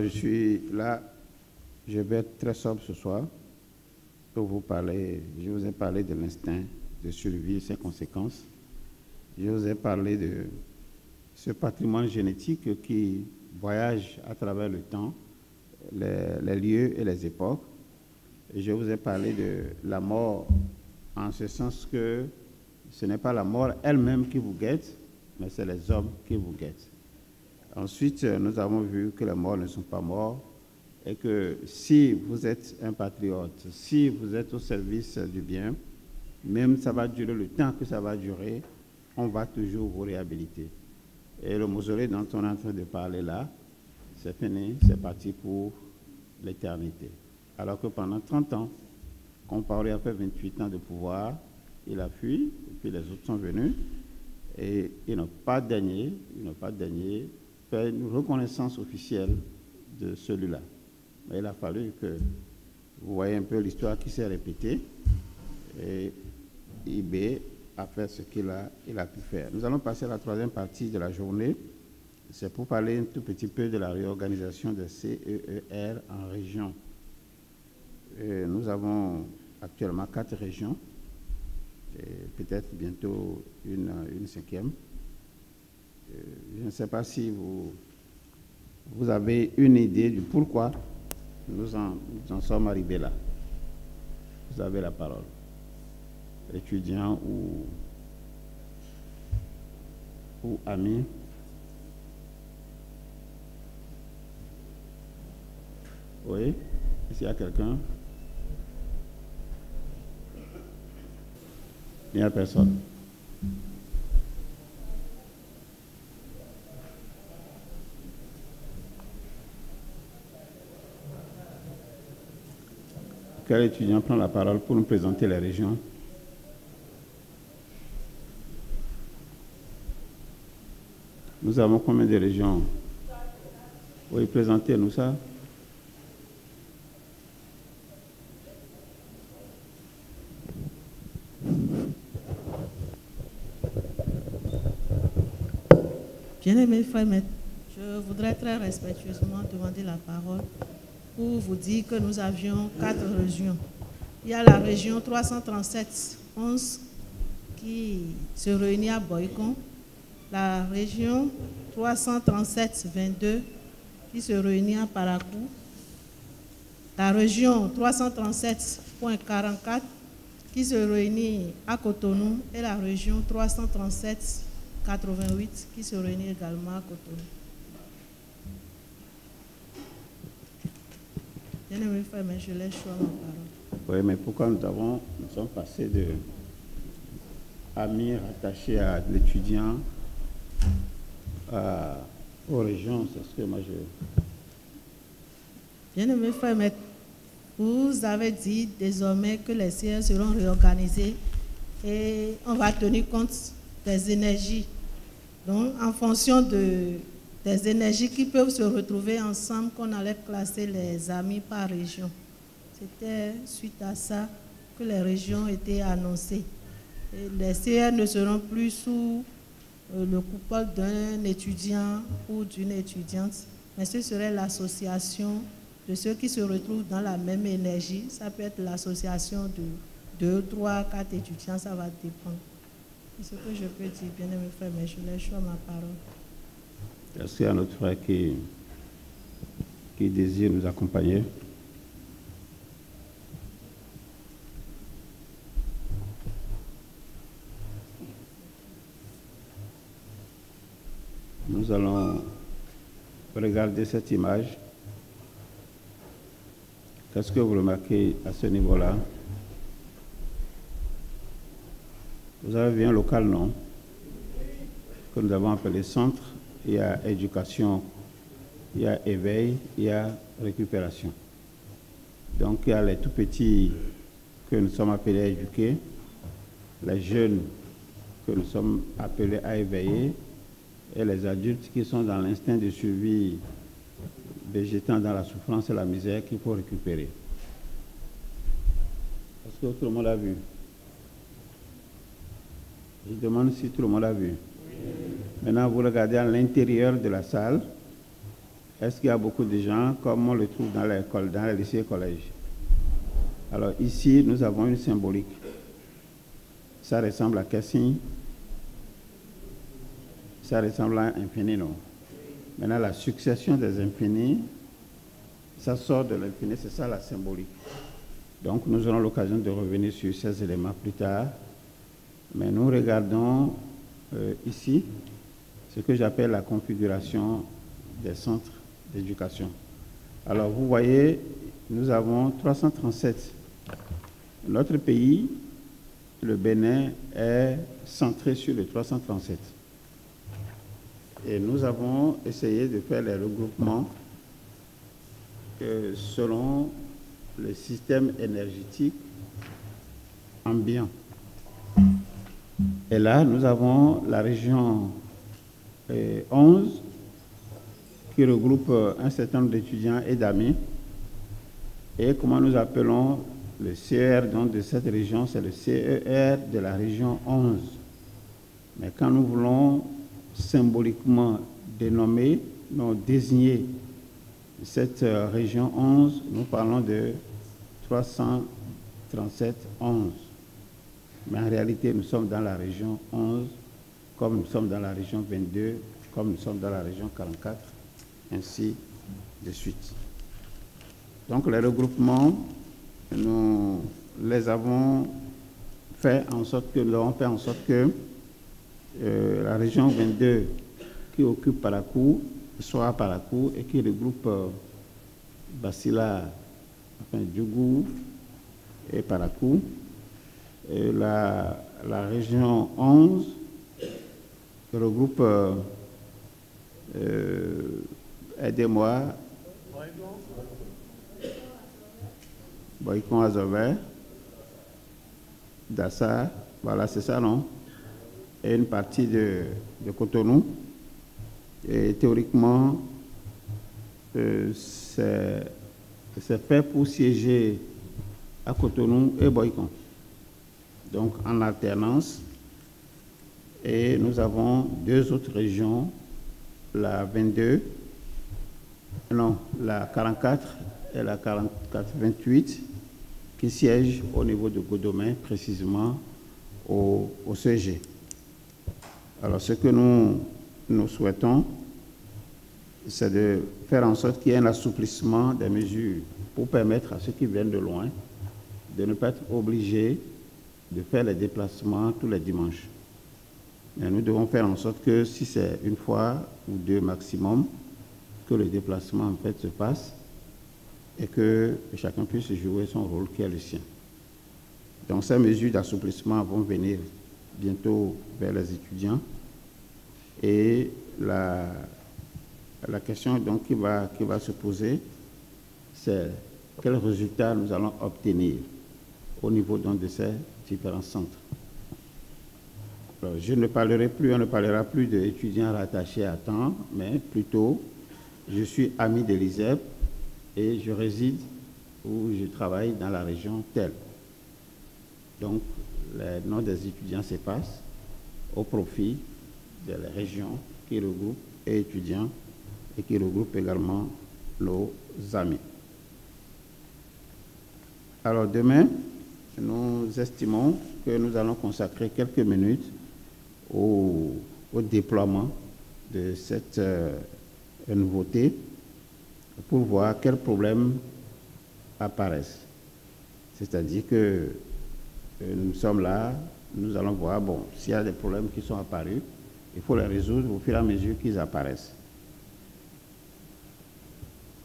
je suis là, je vais être très sobre ce soir pour vous parler. Je vous ai parlé de l'instinct de survie et ses conséquences. Je vous ai parlé de ce patrimoine génétique qui voyage à travers le temps, les lieux et les époques. Et je vous ai parlé de la mort en ce sens que ce n'est pas la mort elle-même qui vous guette, mais c'est les hommes qui vous guettent. Ensuite, nous avons vu que les morts ne sont pas morts et que si vous êtes un patriote, si vous êtes au service du bien, même ça va durer le temps que ça va durer, on va toujours vous réhabiliter. Et le mausolée dont on est en train de parler là, c'est fini, c'est parti pour l'éternité. Alors que pendant 30 ans, Compaoré a fait 28 ans de pouvoir, il a fui, et puis les autres sont venus, et ils n'ont pas daigné faire une reconnaissance officielle de celui-là. Mais il a fallu que vous voyez un peu l'histoire qui s'est répétée, et IB a fait ce qu'il a pu faire. Nous allons passer à la troisième partie de la journée. C'est pour parler un tout petit peu de la réorganisation des CEER en régions. Nous avons actuellement 4 régions, et peut-être bientôt une cinquième. Je ne sais pas si vous avez une idée du pourquoi nous en sommes arrivés là. Vous avez la parole. Étudiants ou amis. Oui, s'il y a quelqu'un. Il n'y a personne. Quel étudiant prend la parole pour nous présenter les régions? Nous avons combien de régions? Oui, présentez-nous ça. Bien-aimés frères, je voudrais très respectueusement demander la parole pour vous dire que nous avions 4 régions. Il y a la région 337-11 qui se réunit à Boycon, la région 337-22 qui se réunit à Parakou, la région 337.44 qui se réunit à Cotonou et la région 337-88 qui se réunit également à Cotonou. Bien-aimés frères, mais je laisse choix ma parole. Oui, mais pourquoi nous sommes passés de amis rattachés à l'étudiant aux régions? C'est ce que moi je... Bien-aimés frères, mais vous avez dit désormais que les CR seront réorganisés et on va tenir compte des énergies. Donc, en fonction des énergies qui peuvent se retrouver ensemble, qu'on allait classer les amis par région. C'était suite à ça que les régions étaient annoncées. Et les CR ne seront plus sous le coupole d'un étudiant ou d'une étudiante, mais ce serait l'association de ceux qui se retrouvent dans la même énergie. Ça peut être l'association de 2, 3, 4 étudiants, ça va dépendre. C'est ce que je peux dire, bien-aimés frères, mais je laisse choix ma parole. Est-ce qu'il y a un autre frère qui désire nous accompagner? Nous allons regarder cette image. Qu'est-ce que vous remarquez à ce niveau-là? Vous avez vu un local, non? Que nous avons appelé centre. Il y a éducation, il y a éveil, il y a récupération. Donc il y a les tout petits que nous sommes appelés à éduquer, les jeunes que nous sommes appelés à éveiller, et les adultes qui sont dans l'instinct de survie, végétant dans la souffrance et la misère qu'il faut récupérer. Est-ce que tout le monde a vu? Je demande si tout le monde a vu. Maintenant, vous regardez à l'intérieur de la salle. est-ce qu'il y a beaucoup de gens, comme on le trouve dans l'école, dans les lycées et collèges? Alors ici, nous avons une symbolique. Ça ressemble à quel signe? Ça ressemble à un infini, non? Maintenant, la succession des infinis, ça sort de l'infini, c'est ça la symbolique. Donc, nous aurons l'occasion de revenir sur ces éléments plus tard. Mais nous regardons ici ce que j'appelle la configuration des centres d'éducation. Alors, vous voyez, nous avons 337. Notre pays, le Bénin, est centré sur le 337. Et nous avons essayé de faire les regroupements selon le système énergétique ambiant. Et là, nous avons la région 11 qui regroupe un certain nombre d'étudiants et d'amis. Et comment nous appelons le CER donc, de cette région, c'est le CER de la région 11. Mais quand nous voulons symboliquement dénommer, désigner cette région 11, nous parlons de 337-11. Mais en réalité, nous sommes dans la région 11, comme nous sommes dans la région 22, comme nous sommes dans la région 44, ainsi de suite. Donc les regroupements, nous les avons fait en sorte que, la région 22 qui occupe Parakou soit à Parakou et qui regroupe Basila, Djougou et Parakou. Et la région 11 qui regroupe, aidez-moi, Boycon Azové, Dassa, voilà, c'est ça, non? Et une partie de Cotonou. Et théoriquement, c'est fait pour siéger à Cotonou et Boycon. Donc en alternance. Et nous avons deux autres régions, la 22, non, la 44 et la 44-28, qui siègent au niveau de Godomain, précisément au CG. Alors ce que nous souhaitons, c'est de faire en sorte qu'il y ait un assouplissement des mesures pour permettre à ceux qui viennent de loin de ne pas être obligés de faire les déplacements tous les dimanches. Et nous devons faire en sorte que si c'est une fois ou deux maximum, que le déplacement en fait se passe et que chacun puisse jouer son rôle qui est le sien. Donc ces mesures d'assouplissement vont venir bientôt vers les étudiants. Et la question donc qui va se poser, c'est quels résultats nous allons obtenir au niveau donc, de ces différents centres. Alors, on ne parlera plus d'étudiants rattachés à temps, mais plutôt, je suis ami de l'ISEP et je réside ou je travaille dans la région telle. Donc, les noms des étudiants s'effacent au profit des régions qui regroupent et étudiants et qui regroupent également nos amis. Alors demain, nous estimons que nous allons consacrer quelques minutes au déploiement de cette nouveauté pour voir quels problèmes apparaissent. C'est-à-dire que nous sommes là, nous allons voir, bon, s'il y a des problèmes qui sont apparus, il faut les résoudre au fur et à mesure qu'ils apparaissent.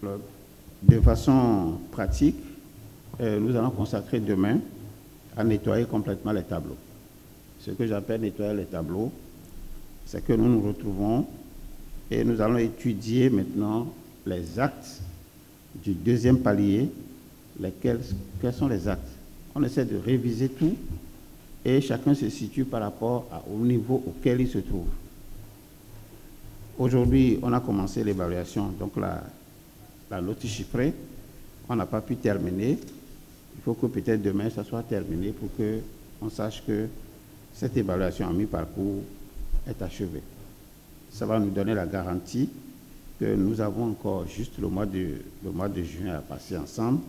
Alors, de façon pratique, nous allons consacrer demain à nettoyer complètement les tableaux. Ce que j'appelle nettoyer les tableaux, c'est que nous nous retrouvons et nous allons étudier maintenant les actes du deuxième palier, quels sont les actes. On essaie de réviser tout et chacun se situe par rapport au niveau auquel il se trouve. Aujourd'hui, on a commencé l'évaluation, donc la note chiffrée, on n'a pas pu terminer. Il faut que peut-être demain, ça soit terminé pour qu'on sache que cette évaluation à mi-parcours est achevée. Ça va nous donner la garantie que nous avons encore juste le mois de juin à passer ensemble.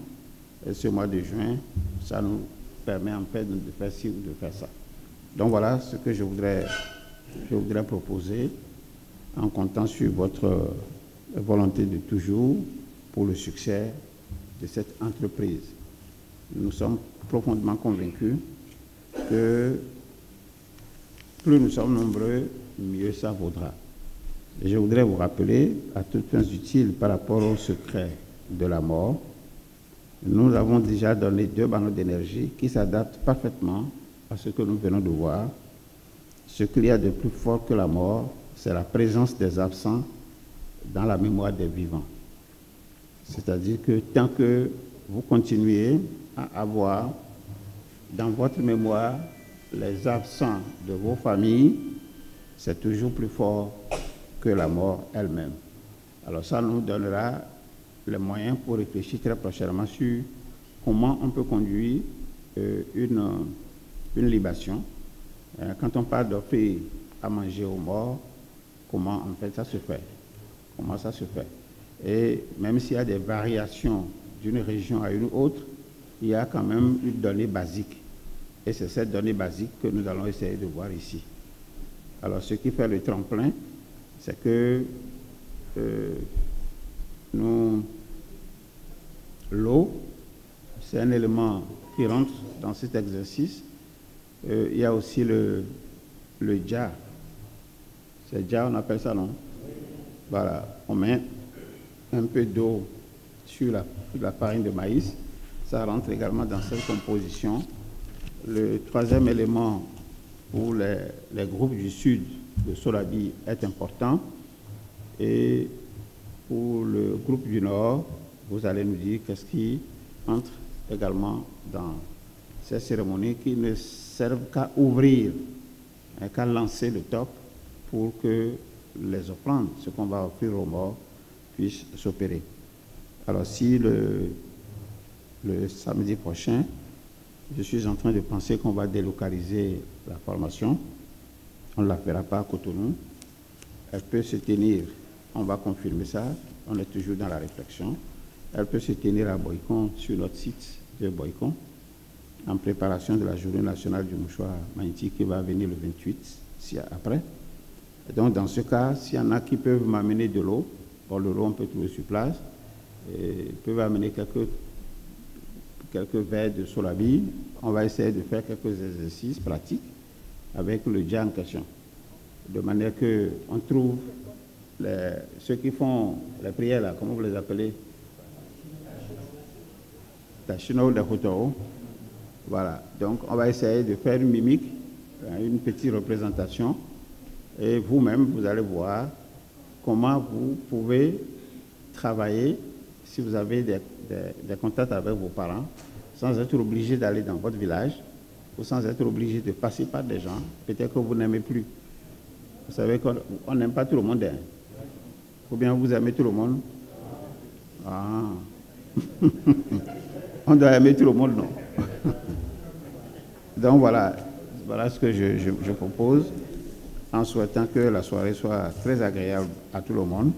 Et ce mois de juin, ça nous permet en fait de faire ci ou de faire ça. Donc voilà ce que je voudrais proposer en comptant sur votre volonté de toujours pour le succès de cette entreprise. Nous sommes profondément convaincus que plus nous sommes nombreux, mieux ça vaudra. Et je voudrais vous rappeler, à toutes fins utiles par rapport au secret de la mort, nous avons déjà donné 2 bandeaux d'énergie qui s'adaptent parfaitement à ce que nous venons de voir. Ce qu'il y a de plus fort que la mort, c'est la présence des absents dans la mémoire des vivants. C'est-à-dire que tant que vous continuez à avoir dans votre mémoire les absents de vos familles, c'est toujours plus fort que la mort elle-même. Alors ça nous donnera les moyens pour réfléchir très prochainement sur comment on peut conduire une libation. Quand on parle d'offrir à manger aux morts, comment en fait ça se fait? Comment ça se fait? Et même s'il y a des variations d'une région à une autre, il y a quand même une donnée basique. Et c'est cette donnée basique que nous allons essayer de voir ici. Alors ce qui fait le tremplin, c'est que l'eau, c'est un élément qui rentre dans cet exercice. Il y a aussi le dja. C'est dja, on appelle ça, non? Voilà, on met un peu d'eau sur la farine de maïs. Ça rentre également dans cette composition. Le 3e élément pour les groupes du sud de Solabi est important. Et pour le groupe du nord, vous allez nous dire qu'est-ce qui entre également dans ces cérémonies qui ne servent qu'à ouvrir, qu'à lancer le top pour que les offrandes, ce qu'on va offrir aux morts, puissent s'opérer. Alors si le samedi prochain, je suis en train de penser qu'on va délocaliser la formation, on ne la fera pas à Cotonou, elle peut se tenir, on va confirmer ça, on est toujours dans la réflexion, elle peut se tenir à Boycon, sur notre site de Boycon, en préparation de la journée nationale du mouchoir magnétique qui va venir le 28, après. Et donc dans ce cas, s'il y en a qui peuvent m'amener de l'eau, bon, de l'eau on peut trouver sur place, et ils peuvent amener quelques verres de Solabi, on va essayer de faire quelques exercices pratiques avec le dja en question, de manière qu'on trouve ceux qui font les prières là, comment vous les appelez? Tachino de Hotoro. Voilà, donc on va essayer de faire une mimique, une petite représentation, et vous-même, vous allez voir comment vous pouvez travailler si vous avez des contacts avec vos parents, sans être obligé d'aller dans votre village, ou sans être obligé de passer par des gens, peut-être que vous n'aimez plus. Vous savez qu'on n'aime pas tout le monde, hein. Ou bien vous aimez tout le monde? Ah. On doit aimer tout le monde, non? Donc voilà ce que je propose, en souhaitant que la soirée soit très agréable à tout le monde.